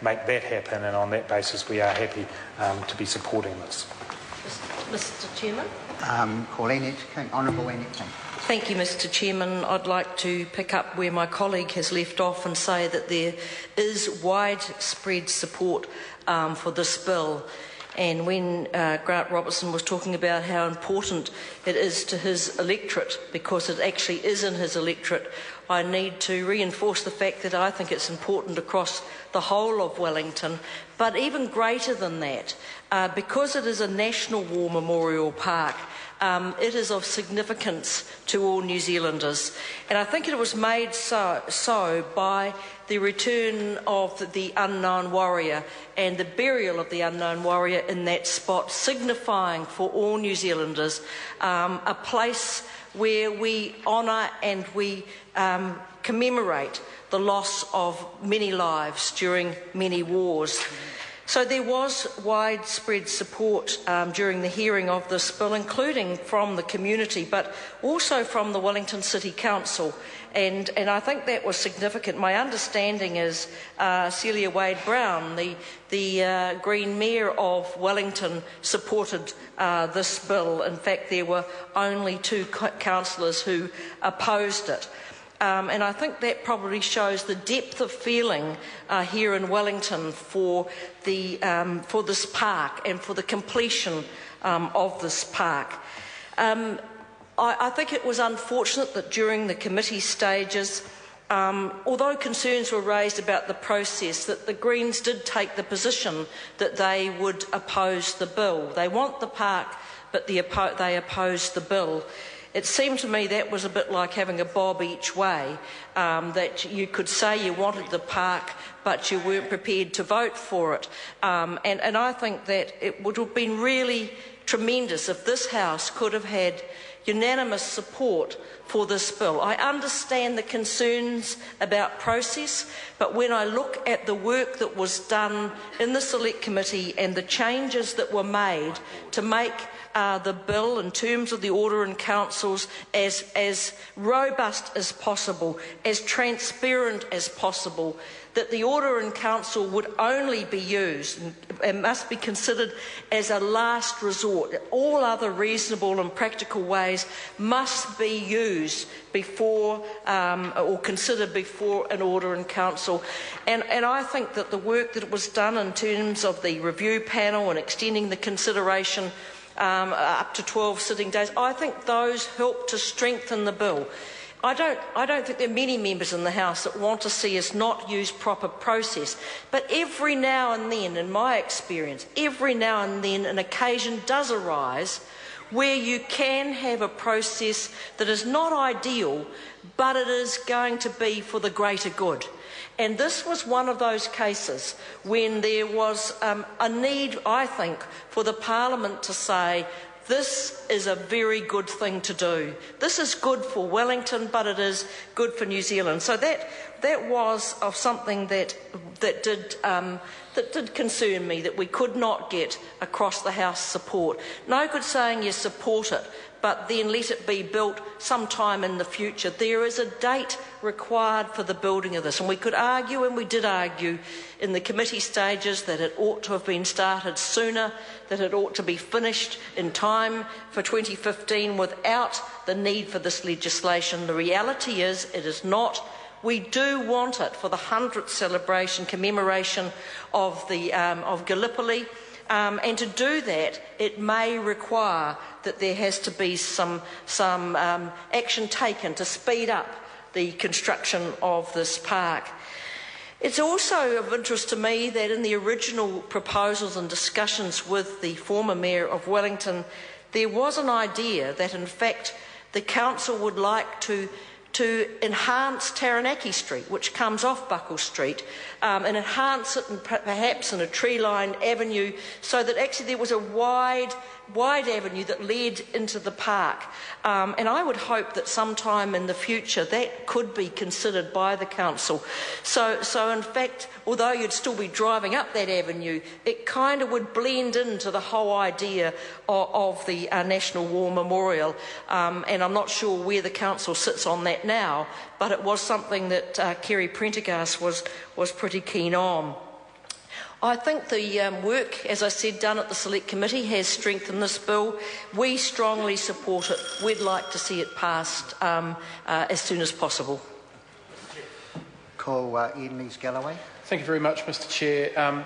make that happen, and on that basis we are happy to be supporting this. Mr Chairman. Honourable Annie King. Thank you, Mr Chairman. I'd like to pick up where my colleague has left off and say that there is widespread support for this bill. And when Grant Robertson was talking about how important it is to his electorate, because it actually is in his electorate, I need to reinforce the fact that I think it's important across the whole of Wellington, but even greater than that, because it is a National War Memorial Park. It is of significance to all New Zealanders, and I think it was made so by the return of the unknown warrior and the burial of the unknown warrior in that spot, signifying for all New Zealanders a place where we honour and we commemorate the loss of many lives during many wars. So there was widespread support during the hearing of this bill, including from the community, but also from the Wellington City Council, and I think that was significant. My understanding is Celia Wade-Brown, the Green Mayor of Wellington, supported this bill. In fact, there were only 2 councillors who opposed it. And I think that probably shows the depth of feeling here in Wellington for this park and for the completion of this park. I think it was unfortunate that during the committee stages, although concerns were raised about the process, that the Greens did take the position that they would oppose the bill. They want the park, but they oppose the bill. It seemed to me that was a bit like having a bob each way, that you could say you wanted the park, but you weren't prepared to vote for it. And I think that it would have been really tremendous if this House could have had unanimous support for this bill. I understand the concerns about process, but when I look at the work that was done in the Select Committee and the changes that were made to make the bill in terms of the Order in Councils as robust as possible, as transparent as possible, that the Order in Council would only be used and must be considered as a last resort. All other reasonable and practical ways must be used before or considered before an Order in Council. And I think that the work that was done in terms of the review panel and extending the consideration up to 12 sitting days, I think those help to strengthen the bill. I don't think there are many members in the House that want to see us not use proper process, but every now and then, in my experience, every now and then an occasion does arise where you can have a process that is not ideal, but it is going to be for the greater good. And this was one of those cases when there was a need, I think, for the Parliament to say, this is a very good thing to do. This is good for Wellington, but it is good for New Zealand. So that was of something that did concern me, that we could not get across the House support. No good saying you support it, but then let it be built sometime in the future. There is a date required for the building of this, and we could argue, and we did argue in the committee stages, that it ought to have been started sooner, that it ought to be finished in time for 2015 without the need for this legislation. The reality is it is not. We do want it for the 100th celebration, commemoration of Gallipoli. And to do that, it may require that there has to be some action taken to speed up the construction of this park. It's also of interest to me that in the original proposals and discussions with the former Mayor of Wellington, there was an idea that in fact the council would like to enhance Taranaki Street, which comes off Buckle Street, and enhance it perhaps in a tree-lined avenue, so that actually there was a wide avenue that led into the park. And I would hope that sometime in the future that could be considered by the council. So in fact, although you'd still be driving up that avenue, it kind of would blend into the whole idea of the National War Memorial. And I'm not sure where the council sits on that now, but it was something that Kerry Prendergast was pretty keen on. I think the work, as I said, done at the Select Committee has strengthened this bill. We strongly support it. We'd like to see it passed as soon as possible. Call Ian Lees Galloway. Thank you very much, Mr Chair.